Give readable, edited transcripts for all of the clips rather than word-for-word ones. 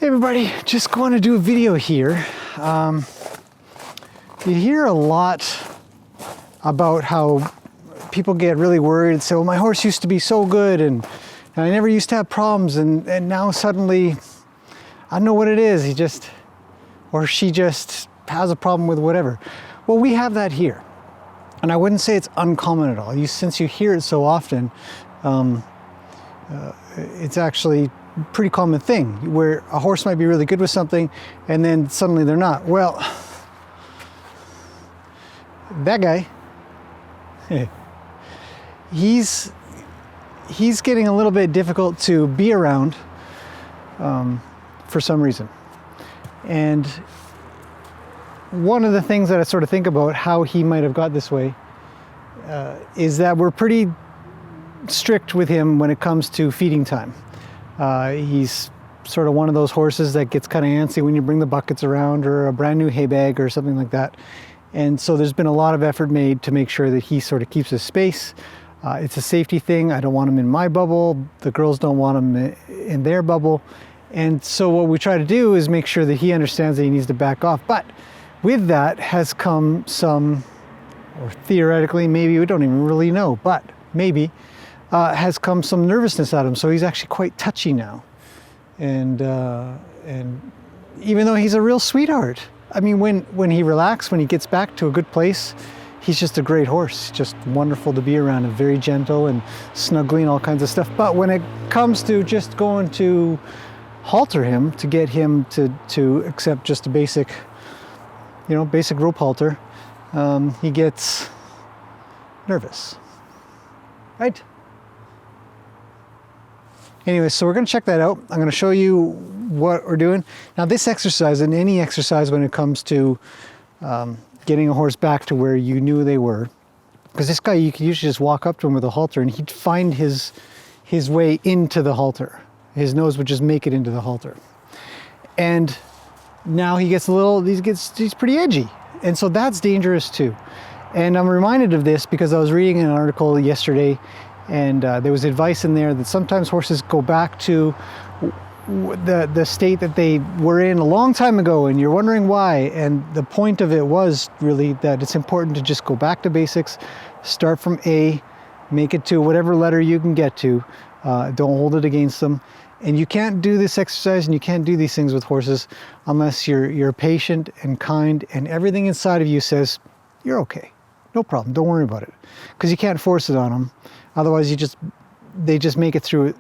Hey everybody, just going to do a video here. You hear a lot about how people get really worried and say, well, my horse used to be so good and I never used to have problems, and now suddenly, I don't know what it is, he just, or she just has a problem with whatever. Well, we have that here. And I wouldn't say it's uncommon at all. Since you hear it so often, it's actually a pretty common thing where a horse might be really good with something and then suddenly they're not. Well, that guy, he's getting a little bit difficult to be around for some reason. And one of the things that I sort of think about how he might have got this way is that we're pretty strict with him when it comes to feeding time. He's sort of one of those horses that gets kind of antsy when you bring the buckets around or a brand new hay bag or something like that. And so there's been a lot of effort made to make sure that he sort of keeps his space. It's a safety thing. I don't want him in my bubble. The girls don't want him in their bubble. And so what we try to do is make sure that he understands that he needs to back off. But with that has come some, or theoretically, maybe we don't even really know, but maybe, has come some nervousness out of him. So he's actually quite touchy now. And even though he's a real sweetheart, I mean, when he relaxes, when he gets back to a good place, he's just a great horse. Just wonderful to be around and very gentle and snuggling, all kinds of stuff. But when it comes to just going to halter him, to get him to accept just a basic, basic rope halter, he gets nervous, right? Anyway, so we're going to check that out. I'm going to show you what we're doing. Now this exercise, and any exercise when it comes to getting a horse back to where you knew they were, because this guy, you could usually just walk up to him with a halter and he'd find his way into the halter. His nose would just make it into the halter. And now he gets he's pretty edgy. And so that's dangerous too. And I'm reminded of this because I was reading an article yesterday, and there was advice in there that sometimes horses go back to the state that they were in a long time ago, and you're wondering why. And the point of it was really that it's important to just go back to basics, start from A, make it to whatever letter you can get to. Don't hold it against them. And you can't do this exercise and you can't do these things with horses unless you're patient and kind and everything inside of you says, you're okay, no problem, don't worry about it. Because you can't force it on them. Otherwise they just make it through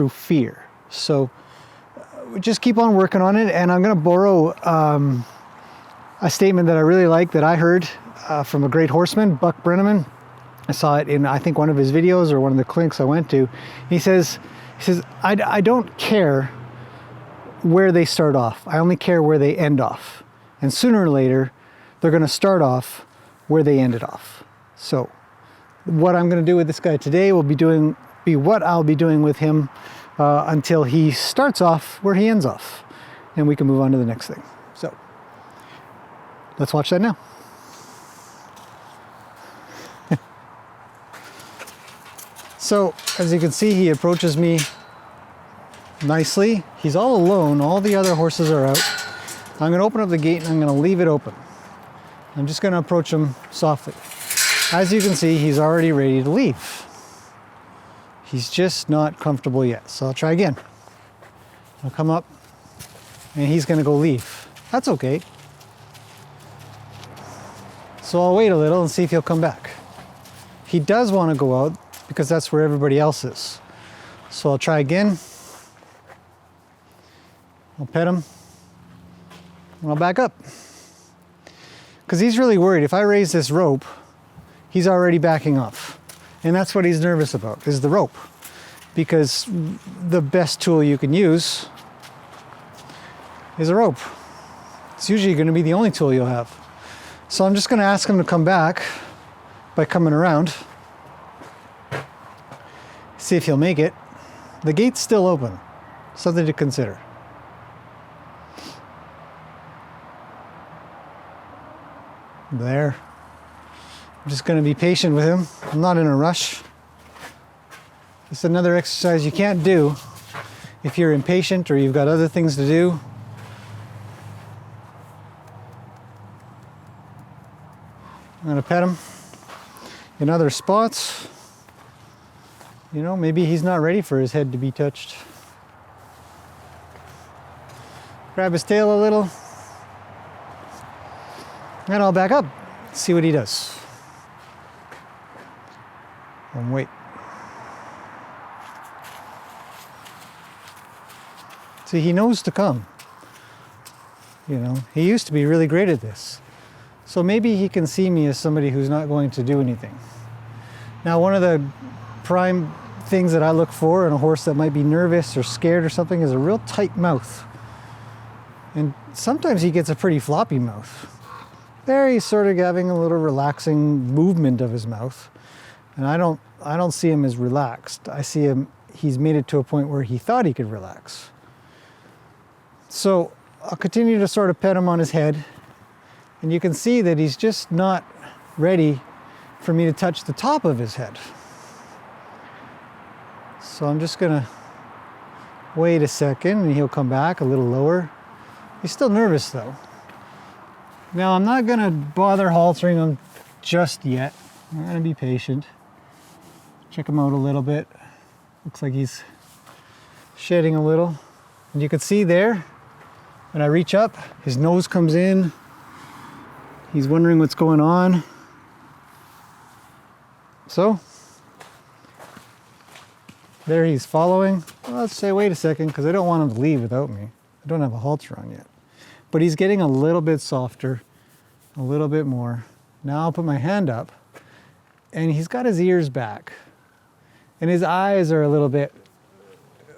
fear. So just keep on working on it. And I'm going to borrow a statement that I really like that I heard from a great horseman, Buck Brenneman. I saw it in, I think, one of his videos or one of the clinics I went to. He says, I don't care where they start off. I only care where they end off. And sooner or later, they're going to start off where they ended off. So what I'm going to do with this guy today will be what I'll be doing with him until he starts off where he ends off. And we can move on to the next thing. So let's watch that now. So, as you can see, he approaches me nicely. He's all alone. All the other horses are out. I'm going to open up the gate and I'm going to leave it open. I'm just going to approach him softly. As you can see, he's already ready to leave. He's just not comfortable yet. So I'll try again. I'll come up and he's going to go leave. That's okay. So I'll wait a little and see if he'll come back. He does want to go out, because that's where everybody else is. So I'll try again. I'll pet him. And I'll back up. Because he's really worried. If I raise this rope, he's already backing off. And that's what he's nervous about, is the rope. Because the best tool you can use is a rope. It's usually going to be the only tool you'll have. So I'm just going to ask him to come back by coming around. See if he'll make it. The gate's still open. Something to consider. There. I'm just going to be patient with him. I'm not in a rush. It's another exercise you can't do if you're impatient or you've got other things to do. I'm going to pet him in other spots. You know, maybe he's not ready for his head to be touched. Grab his tail a little. And I'll back up, see what he does. And wait. See, he knows to come. You know, he used to be really great at this. So maybe he can see me as somebody who's not going to do anything. Now, one of the prime things that I look for in a horse that might be nervous or scared or something is a real tight mouth. And sometimes he gets a pretty floppy mouth. There he's sort of having a little relaxing movement of his mouth. And I don't see him as relaxed. I see him, he's made it to a point where he thought he could relax. So I'll continue to sort of pet him on his head. And you can see that he's just not ready for me to touch the top of his head. So I'm just gonna wait a second and he'll come back a little lower. He's still nervous though. Now I'm not gonna bother haltering him just yet. I'm gonna be patient. Check him out a little bit. Looks like he's shedding a little. And you can see there, when I reach up, his nose comes in. He's wondering what's going on. So, there he's following. Well, let's say, wait a second, because I don't want him to leave without me. I don't have a halter on yet. But he's getting a little bit softer, a little bit more. Now I'll put my hand up, and he's got his ears back. And his eyes are a little bit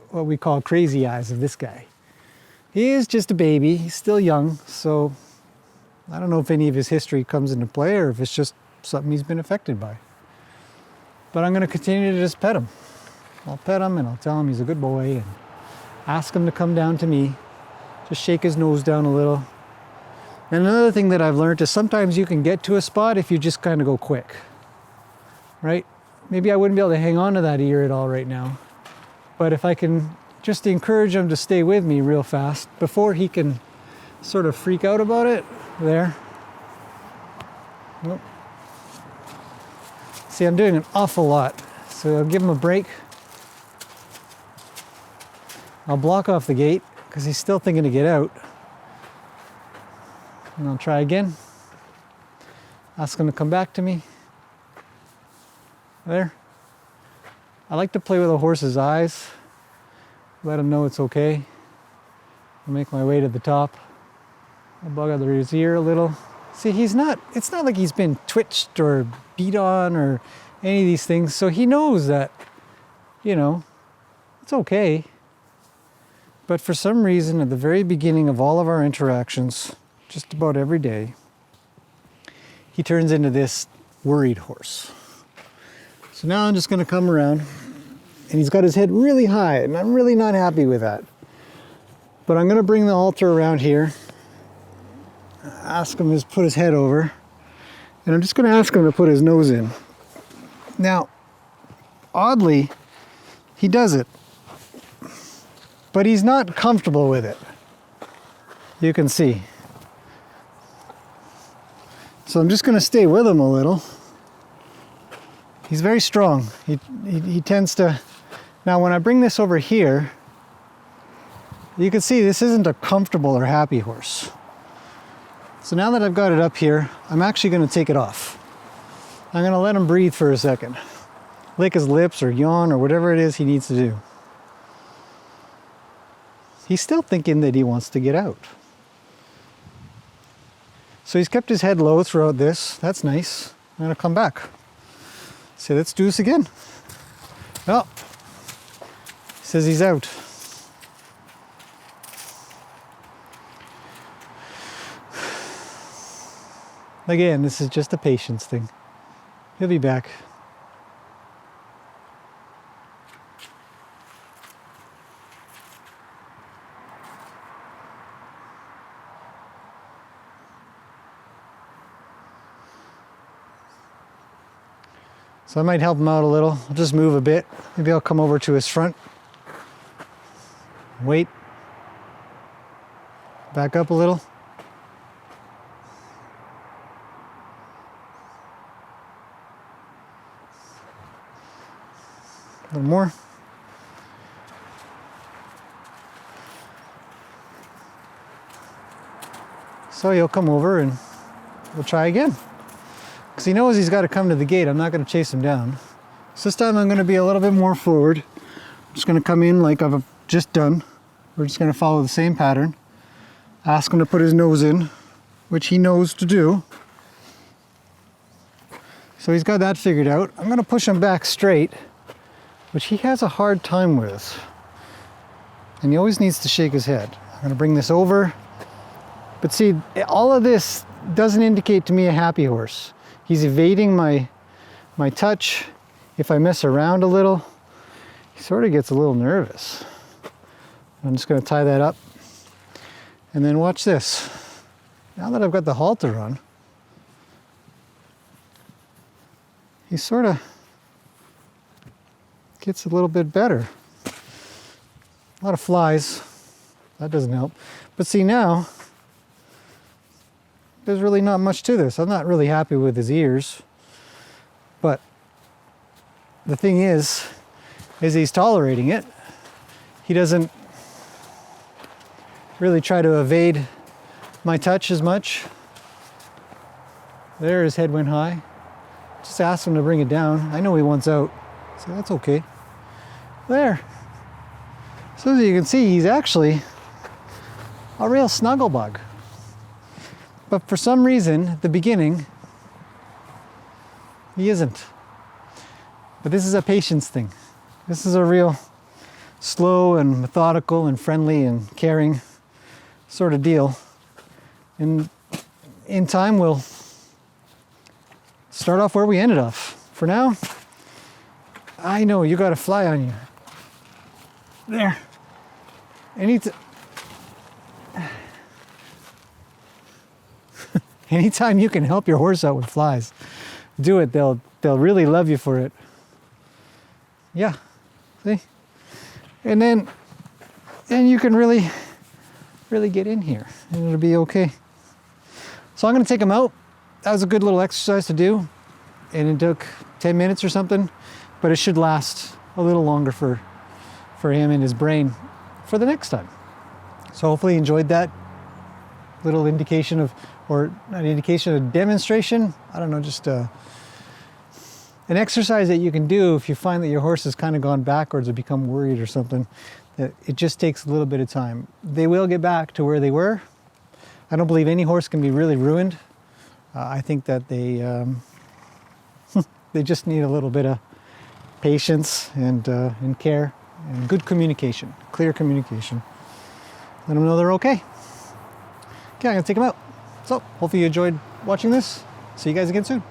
what we call crazy eyes of this guy. He is just a baby, he's still young, so I don't know if any of his history comes into play or if it's just something he's been affected by. But I'm going to continue to just pet him. I'll pet him and I'll tell him he's a good boy and ask him to come down to me. Just shake his nose down a little. And another thing that I've learned is sometimes you can get to a spot if you just kind of go quick, right? Maybe I wouldn't be able to hang on to that ear at all right now. But if I can just encourage him to stay with me real fast before he can sort of freak out about it, there. Nope. See, I'm doing an awful lot. So I'll give him a break. I'll block off the gate because he's still thinking to get out. And I'll try again. Ask him to come back to me. There. I like to play with a horse's eyes. Let him know it's okay. I'll make my way to the top. I'll bug under his ear a little. See, it's not like he's been twitched or beat on or any of these things. So he knows that, you know, it's okay. But for some reason, at the very beginning of all of our interactions, just about every day, he turns into this worried horse. So now I'm just going to come around, and he's got his head really high, and I'm really not happy with that. But I'm going to bring the halter around here, ask him to put his head over, and I'm just going to ask him to put his nose in. Now, oddly, he does it, but he's not comfortable with it. You can see. So I'm just going to stay with him a little. He's very strong. He tends to... Now when I bring this over here, you can see this isn't a comfortable or happy horse. So now that I've got it up here, I'm actually going to take it off. I'm going to let him breathe for a second. Lick his lips or yawn or whatever it is he needs to do. He's still thinking that he wants to get out. So he's kept his head low throughout this. That's nice. I'm going to come back. So let's do this again. Oh, he says he's out. Again, this is just a patience thing. He'll be back. So I might help him out a little. I'll just move a bit. Maybe I'll come over to his front. Wait. Back up a little. A little more. So he'll come over and we'll try again. Because he knows he's got to come to the gate. I'm not going to chase him down. So this time I'm going to be a little bit more forward. I'm just going to come in like I've just done. We're just going to follow the same pattern. Ask him to put his nose in, which he knows to do. So he's got that figured out. I'm going to push him back straight, which he has a hard time with. And he always needs to shake his head. I'm going to bring this over. But see, all of this doesn't indicate to me a happy horse. He's evading my touch. If I mess around a little, he sort of gets a little nervous. I'm just going to tie that up. And then watch this. Now that I've got the halter on, he sort of gets a little bit better. A lot of flies. That doesn't help. But see now, there's really not much to this. I'm not really happy with his ears. But the thing is he's tolerating it. He doesn't really try to evade my touch as much. There, his head went high. Just asked him to bring it down. I know he wants out, so that's okay. There. So as you can see, he's actually a real snuggle bug. But for some reason, at the beginning, he isn't. But this is a patience thing. This is a real slow and methodical and friendly and caring sort of deal. And in time, we'll start off where we ended off. For now, I know you got a fly on you. There. Anytime you can help your horse out with flies, do it. They'll really love you for it. Yeah, see? And then you can really get in here and it'll be okay. So I'm gonna take him out. That was a good little exercise to do. And it took 10 minutes or something, but it should last a little longer for him and his brain for the next time. So hopefully you enjoyed that little indication of, or an indication of demonstration. I don't know, just an exercise that you can do if you find that your horse has kind of gone backwards or become worried or something. That it just takes a little bit of time. They will get back to where they were. I don't believe any horse can be really ruined. I think that they they just need a little bit of patience and care and good communication, clear communication. Let them know they're okay. Okay, I'm gonna take them out. So hopefully you enjoyed watching this. See you guys again soon.